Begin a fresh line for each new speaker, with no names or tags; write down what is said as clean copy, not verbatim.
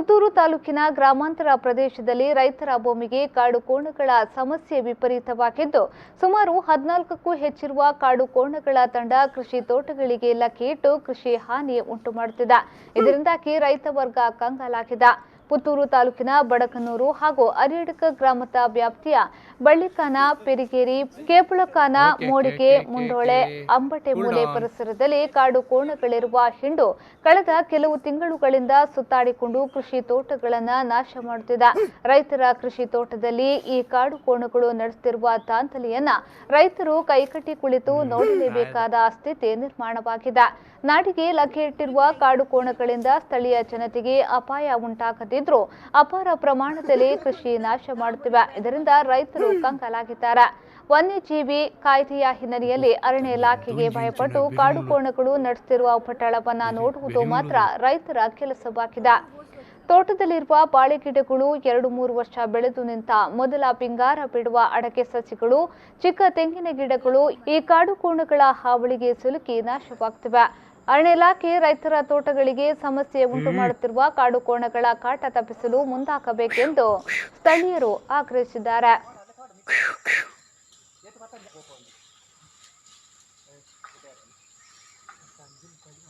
ಪುತ್ತೂರು ತಾಲೂಕಿನ ಗ್ರಾಮಾಂತರ ಪ್ರದೇಶದಲ್ಲಿ ರೈತರ ಭೂಮಿಗೆ ಕಾಡು ಕೋಣಗಳ ಸಮಸ್ಯೆ ವಿಪರೀತವಾಗಿದ್ದು ಸುಮಾರು 14ಕ್ಕೂ ಹೆಚ್ಚಿರುವ ಕಾಡು ಕೋಣಗಳ ತಂಡ ಕೃಷಿ ತೋಟಗಳಿಗೆ ಲಕ್ಕೆ ಇಟ್ಟು ಕೃಷಿ ಹಾನಿ ಉಂಟು ಮಾಡುತ್ತಿದೆ. ಇದರಿಂದಾಗಿ ರೈತ ವರ್ಗ ಕಂಗಾಲಾಗಿದೆ. ಪುತ್ತೂರು ತಾಲೂಕಿನ ಬಡಕನೂರು ಹಾಗೂ ಅರಿಯಡ್ಕ ಗ್ರಾಮದ ವ್ಯಾಪ್ತಿಯ ಬಳ್ಳಿಕಾನ, ಪೆರಿಗೇರಿ, ಕೇಪುಳಕಾನ, ಮೋಡಿಗೆ, ಮುಂಡೋಳೆ, ಅಂಬಟೆಮೂಲೆ ಪರಿಸರದಲ್ಲಿ ಕಾಡು ಕೋಣಗಳಿರುವ ಹಿಂಡು ಕಳೆದ ಕೆಲವು ತಿಂಗಳುಗಳಿಂದ ಸುತ್ತಾಡಿಕೊಂಡು ಕೃಷಿ ತೋಟಗಳನ್ನು ನಾಶ ಮಾಡುತ್ತಿದೆ. ರೈತರ ಕೃಷಿ ತೋಟದಲ್ಲಿ ಈ ಕಾಡು ಕೋಣಗಳು ನಡೆಸುತ್ತಿರುವ ದಾಂಧಲೆಯನ್ನ ರೈತರು ಕೈಕಟ್ಟಿ ಕುಳಿತು ನೋಡಲೇಬೇಕಾದ ಸ್ಥಿತಿ ನಿರ್ಮಾಣವಾಗಿದೆ. ನಾಡಿಗೆ ಲಗ್ಗೆ ಇಟ್ಟಿರುವ ಕಾಡು ಕೋಣಗಳಿಂದ ಸ್ಥಳೀಯ ಜನತೆಗೆ ಅಪಾಯ ಉಂಟಾಗದಿದ್ರೂ ಅಪಾರ ಪ್ರಮಾಣದಲ್ಲಿ ಕೃಷಿ ನಾಶ ಮಾಡುತ್ತಿವೆ. ಇದರಿಂದ ರೈತರು ಕಂಗಾಲಾಗಿದ್ದಾರೆ. ವನ್ಯಜೀವಿ ಕಾಯ್ದೆಯ ಹಿನ್ನೆಲೆಯಲ್ಲಿ ಅರಣ್ಯ ಇಲಾಖೆಗೆ ಭಯಪಟ್ಟು ಕಾಡು ಕೋಣಗಳು ನಡೆಸುತ್ತಿರುವ ಉಪಟಳವನ್ನ ನೋಡುವುದು ಮಾತ್ರ ರೈತರ ಕೆಲಸವಾಗಿದೆ. ತೋಟದಲ್ಲಿರುವ ಬಾಳೆ ಗಿಡಗಳು 2-3 ವರ್ಷ ಬೆಳೆದು ನಿಂತ ಮೊದಲ ಪಿಂಗಾರ ಬಿಡುವ ಅಡಕೆ ಸಸಿಗಳು, ಚಿಕ್ಕ ತೆಂಗಿನ ಗಿಡಗಳು ಈ ಕಾಡು ಕೋಣಗಳ ಹಾವಳಿಗೆ ಸಿಲುಕಿ ನಾಶವಾಗುತ್ತಿವೆ. ಅರಣ್ಯ ಇಲಾಖೆ ರೈತರ ತೋಟಗಳಿಗೆ ಸಮಸ್ಯೆ ಉಂಟು ಮಾಡುತ್ತಿರುವ ಕಾಡು ಕೋಣಗಳ ಕಾಟ ತಪ್ಪಿಸಲು ಮುಂದಾಗಬೇಕೆಂದು ಸ್ಥಳೀಯರು ಆಗ್ರಹಿಸಿದ್ದಾರೆ.